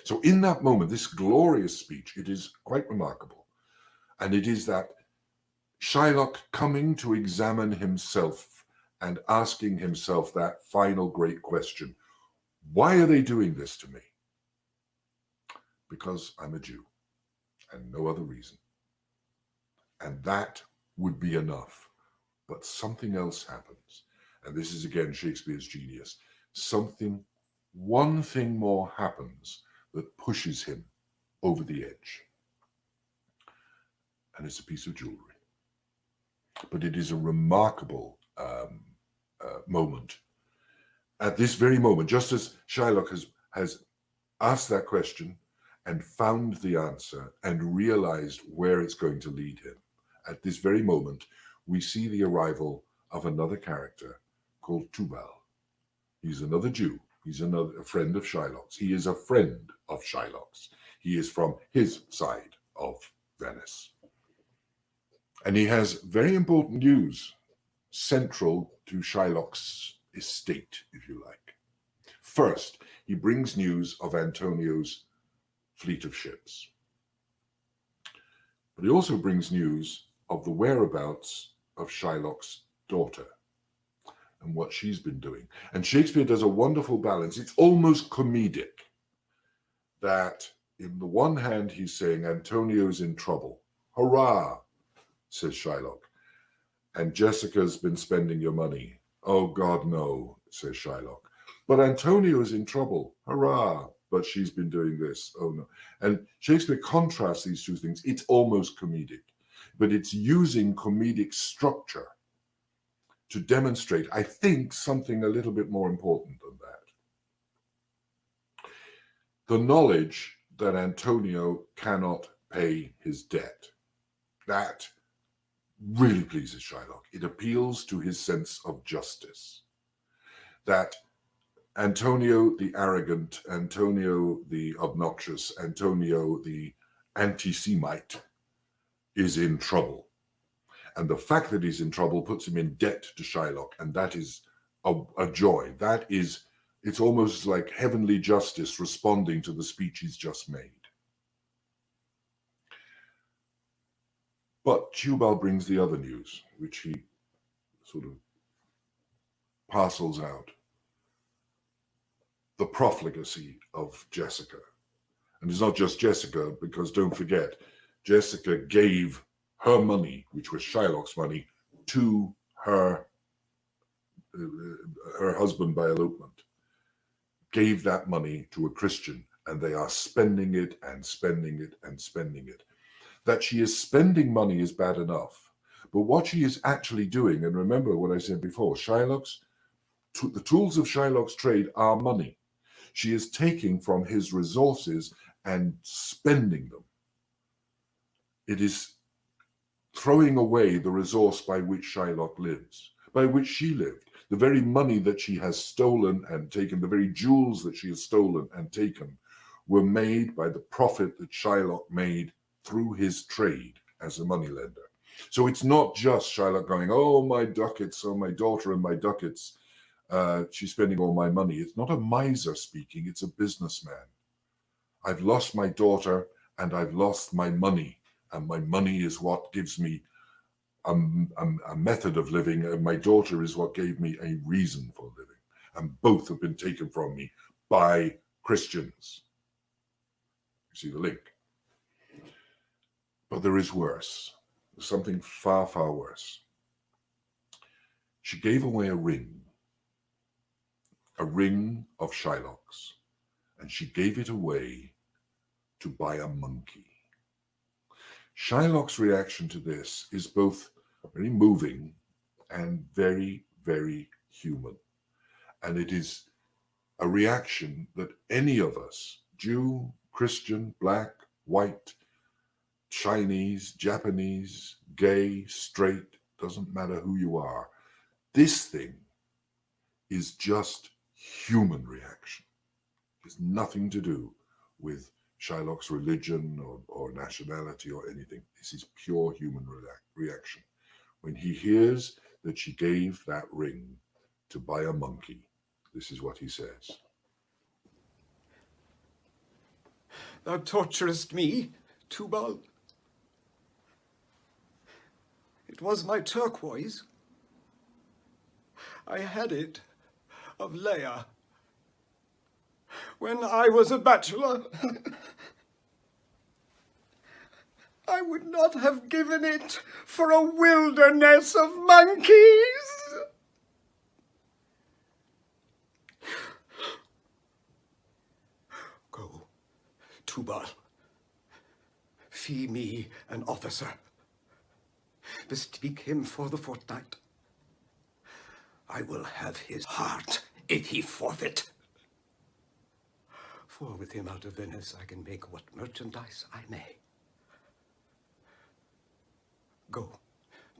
So in that moment, this glorious speech, it is quite remarkable. And it is that Shylock coming to examine himself and asking himself that final great question. Why are they doing this to me? Because I'm a Jew and no other reason. And that would be enough. But something else happens. And this is again Shakespeare's genius. One thing more happens that pushes him over the edge. And it's a piece of jewelry. But it is a remarkable moment. At this very moment, just as Shylock has asked that question, and found the answer and realized where it's going to lead him. At this very moment, we see the arrival of another character called Tubal. He's another Jew. He's a friend of Shylock's. He is a friend of Shylock's. He is from his side of Venice. And he has very important news central to Shylock's estate, if you like. First, he brings news of Antonio's fleet of ships. But he also brings news of the whereabouts of Shylock's daughter and what she's been doing. And Shakespeare does a wonderful balance. It's almost comedic that in the one hand he's saying Antonio's in trouble. Hurrah, says Shylock. And Jessica's been spending your money. Oh God, no, says Shylock. But Antonio's in trouble. Hurrah. But she's been doing this. Oh no. And Shakespeare contrasts these two things. It's almost comedic, but it's using comedic structure to demonstrate, I think, something a little bit more important than that. The knowledge that Antonio cannot pay his debt. That really pleases Shylock. It appeals to his sense of justice. That Antonio the arrogant, Antonio the obnoxious, Antonio the anti-Semite is in trouble. And the fact that he's in trouble puts him in debt to Shylock, and that is a joy. It's almost like heavenly justice responding to the speech he's just made. But Tubal brings the other news, which he sort of parcels out. The profligacy of Jessica. And it's not just Jessica, because don't forget, Jessica gave her money, which was Shylock's money, to her husband by elopement. Gave that money to a Christian, and they are spending it and spending it and spending it. That she is spending money is bad enough. But what she is actually doing, and remember what I said before, the tools of Shylock's trade are money. She is taking from his resources and spending them. It is throwing away the resource by which Shylock lives, by which she lived. The very money that she has stolen and taken, the very jewels that she has stolen and taken, were made by the profit that Shylock made through his trade as a moneylender. So it's not just Shylock going, oh, my ducats, oh, my daughter and my ducats, she's spending all my money. It's not a miser speaking, it's a businessman. I've lost my daughter and I've lost my money, and my money is what gives me a method of living, and my daughter is what gave me a reason for living. And both have been taken from me by Christians. You see the link? But there is worse. There's something far, far worse. She gave away a ring of Shylock's, and she gave it away to buy a monkey. Shylock's reaction to this is both very moving and very, very human. And it is a reaction that any of us, Jew, Christian, black, white, Chinese, Japanese, gay, straight, doesn't matter who you are, this thing is just human reaction. It has nothing to do with Shylock's religion or nationality or anything. This is pure human reaction. When he hears that she gave that ring to buy a monkey, this is what he says. Thou torturest me, Tubal. It was my turquoise. I had it of Leia when I was a bachelor. I would not have given it for a wilderness of monkeys. Go, Tubal. Fee me an officer. Bespeak him for the fortnight. I will have his heart if he forfeit. For with him out of Venice I can make what merchandise I may. Go,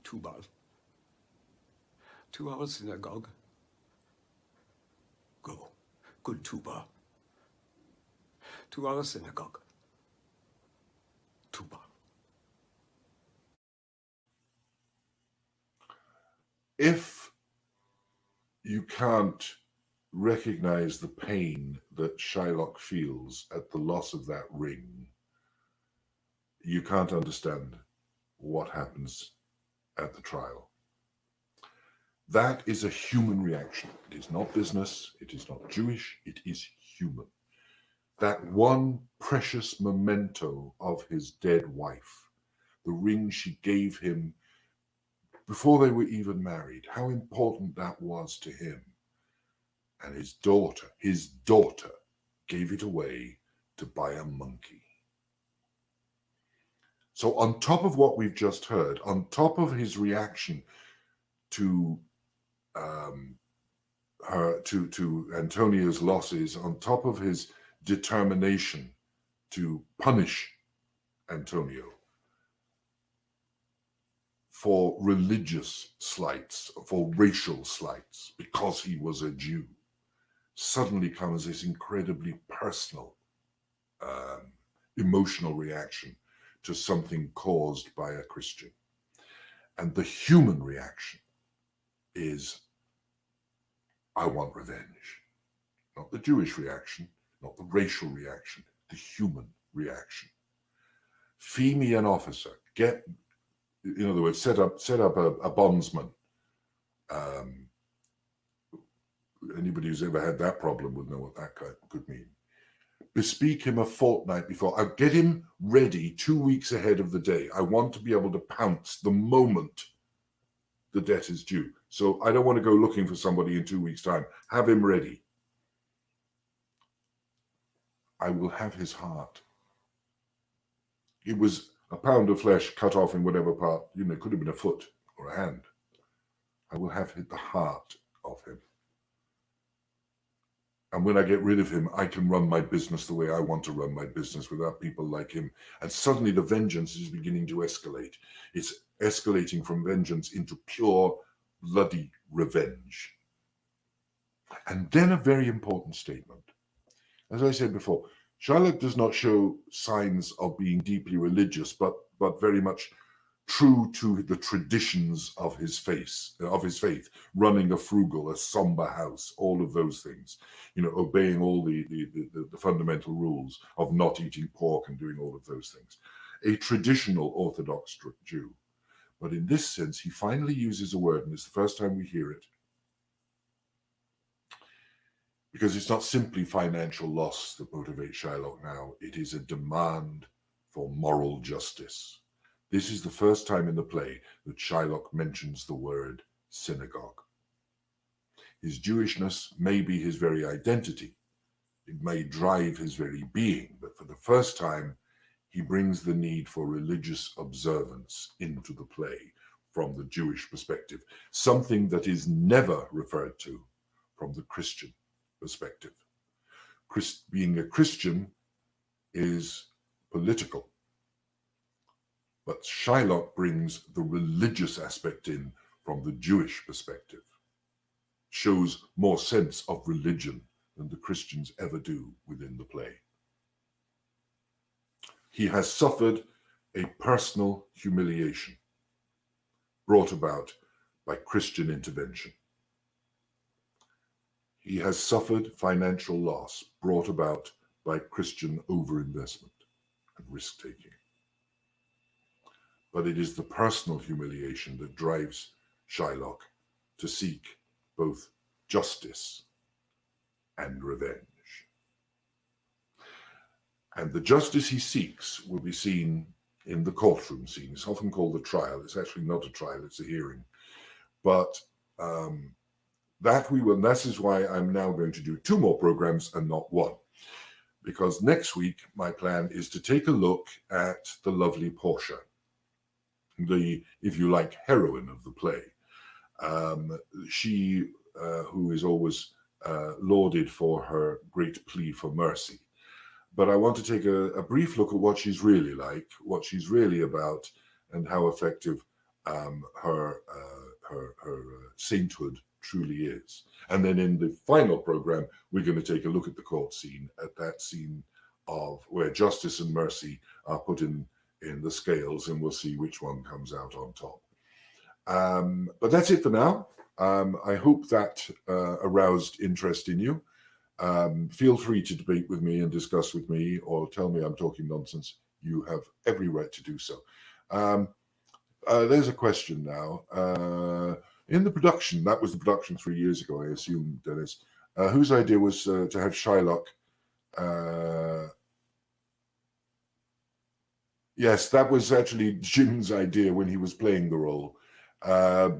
Tubal, to our synagogue. Go, good Tubal, to our synagogue. Tubal. If you can't recognize the pain that Shylock feels at the loss of that ring, you can't understand what happens at the trial. That is a human reaction. It is not business, it is not Jewish, it is human. That one precious memento of his dead wife, the ring she gave him before they were even married, how important that was to him. And his daughter gave it away to buy a monkey. So on top of what we've just heard, on top of his reaction to Antonio's losses, on top of his determination to punish Antonio for religious slights, for racial slights, because he was a Jew, suddenly comes this incredibly personal, emotional reaction to something caused by a Christian. And the human reaction is, I want revenge. Not the Jewish reaction, not the racial reaction, the human reaction. Fee me an officer. In other words, set up a bondsman. Anybody who's ever had that problem would know what that could mean. Bespeak him a fortnight before. I'll get him ready 2 weeks ahead of the day. I want to be able to pounce the moment the debt is due. So I don't want to go looking for somebody in 2 weeks' time. Have him ready. I will have his heart. It was a pound of flesh cut off in whatever part, it could have been a foot or a hand. I will have hit the heart of him. And when I get rid of him, I can run my business the way I want to run my business without people like him. And suddenly the vengeance is beginning to escalate. It's escalating from vengeance into pure, bloody revenge. And then a very important statement. As I said before, Shylock does not show signs of being deeply religious, but very much true to the traditions of his faith, running a frugal, a somber house, all of those things, obeying all the fundamental rules of not eating pork and doing all of those things. A traditional Orthodox Jew. But in this sense, he finally uses a word, and it's the first time we hear it, because it's not simply financial loss that motivates Shylock now. It is a demand for moral justice. This is the first time in the play that Shylock mentions the word synagogue. His Jewishness may be his very identity. It may drive his very being, but for the first time, he brings the need for religious observance into the play from the Jewish perspective, something that is never referred to from the Christian perspective. Being a Christian is political. But Shylock brings the religious aspect in from the Jewish perspective, shows more sense of religion than the Christians ever do within the play. He has suffered a personal humiliation brought about by Christian intervention. He has suffered financial loss brought about by Christian overinvestment and risk-taking. But it is the personal humiliation that drives Shylock to seek both justice and revenge. And the justice he seeks will be seen in the courtroom scene. It's often called the trial. It's actually not a trial, it's a hearing. But that we will, and this is why I'm now going to do 2 more programs and not 1. Because next week, my plan is to take a look at the lovely Portia, the, if you like, heroine of the play. She, who is always lauded for her great plea for mercy. But I want to take a brief look at what she's really like, what she's really about, and how effective her sainthood truly is. And then in the final program, we're going to take a look at the court scene, at that scene of where justice and mercy are put in the scales, and we'll see which one comes out on top. But that's it for now. I hope that aroused interest in you. Feel free to debate with me and discuss with me, or tell me I'm talking nonsense. You have every right to do so. There's a question now. In the production, that was the production 3 years ago, I assume, Dennis, whose idea was to have Shylock. Yes, that was actually Jim's idea when he was playing the role,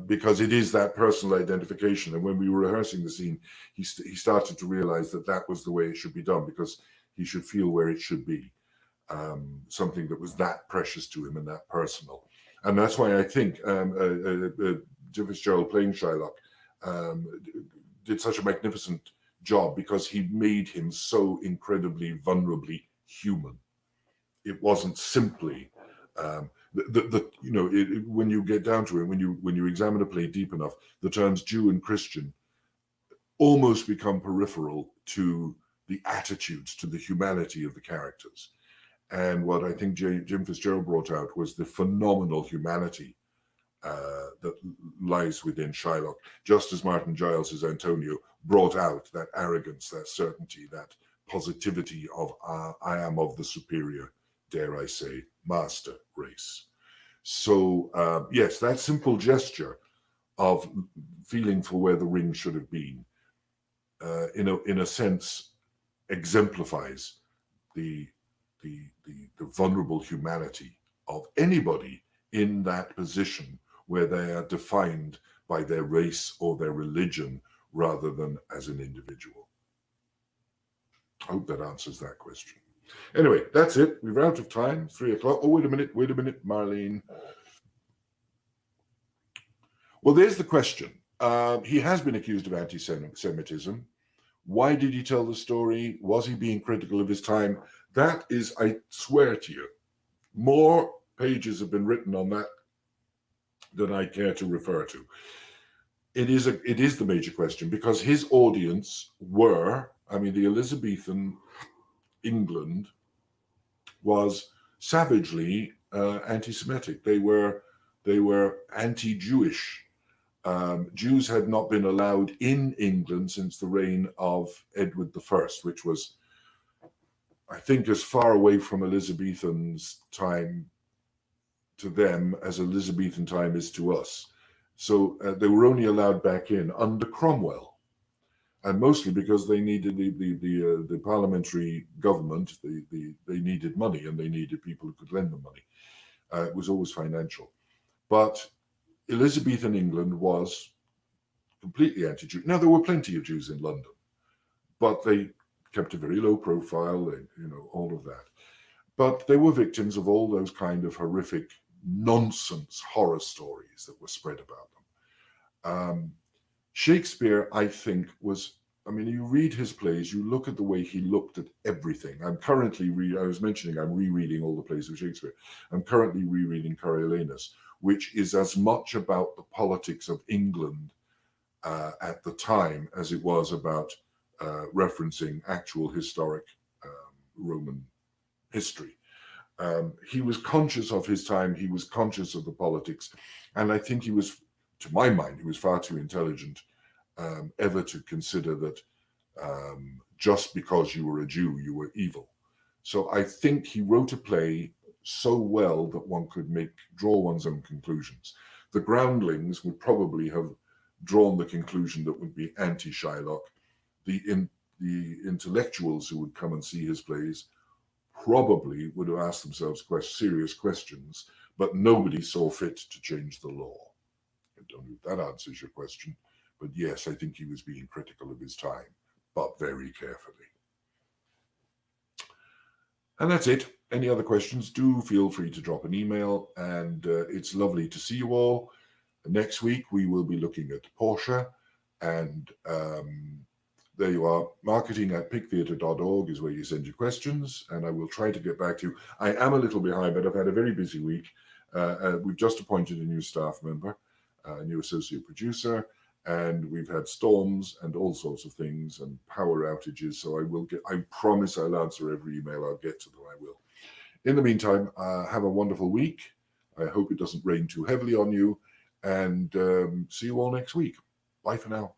because it is that personal identification. And when we were rehearsing the scene, he started to realize that that was the way it should be done, because he should feel where it should be, something that was that precious to him and that personal. And that's why I think Jim FitzGerald playing Shylock did such a magnificent job, because he made him so incredibly vulnerably human. It wasn't simply when you get down to it, when you examine a play deep enough, the terms Jew and Christian almost become peripheral to the attitudes, to the humanity of the characters. And what I think Jim FitzGerald brought out was the phenomenal humanity that lies within Shylock, just as Martin Giles as Antonio brought out that arrogance, that certainty, that positivity of I am of the superior, dare I say, master race. So yes, that simple gesture of feeling for where the ring should have been, in a sense, exemplifies the vulnerable humanity of anybody in that position where they are defined by their race or their religion rather than as an individual. I hope that answers that question. Anyway, that's it. We're out of time. 3 o'clock. Oh, wait a minute, Marlene. Well, there's the question. He has been accused of anti-Semitism. Why did he tell the story? Was he being critical of his time? That is, I swear to you, more pages have been written on that than I care to refer to. It is the major question, because his audience were, I mean, the Elizabethan England was savagely anti-Semitic. They were anti-Jewish. Jews had not been allowed in England since the reign of Edward I, which was, I think, as far away from Elizabethan's time to them as Elizabethan time is to us. So they were only allowed back in under Cromwell, and mostly because they needed the parliamentary government. They needed money, and they needed people who could lend them money. It was always financial, but Elizabethan England was completely anti-Jew. Now, there were plenty of Jews in London, but they kept a very low profile, all of that. But they were victims of all those kind of horrific nonsense horror stories that were spread about them. Shakespeare, I think, you read his plays, you look at the way he looked at everything. I'm rereading all the plays of Shakespeare. I'm currently rereading Coriolanus, which is as much about the politics of England at the time as it was about referencing actual historic Roman history. He was conscious of his time, he was conscious of the politics, and I think he was, to my mind, he was far too intelligent ever to consider that just because you were a Jew, you were evil. So I think he wrote a play so well that one could draw one's own conclusions. The groundlings would probably have drawn the conclusion that would be anti-Shylock. The intellectuals who would come and see his plays probably would have asked themselves serious questions, but nobody saw fit to change the law. I don't know if that answers your question, but yes, I think he was being critical of his time, but very carefully. And that's it. Any other questions, do feel free to drop an email, and it's lovely to see you all. Next week, we will be looking at Portia, and there you are. Marketing@pictheatre.org is where you send your questions, and I will try to get back to you. I am a little behind, but I've had a very busy week. We've just appointed a new staff member, a new associate producer, and we've had storms and all sorts of things and power outages. So I promise I'll answer every email I'll get to them. I will. In the meantime, have a wonderful week. I hope it doesn't rain too heavily on you, and see you all next week. Bye for now.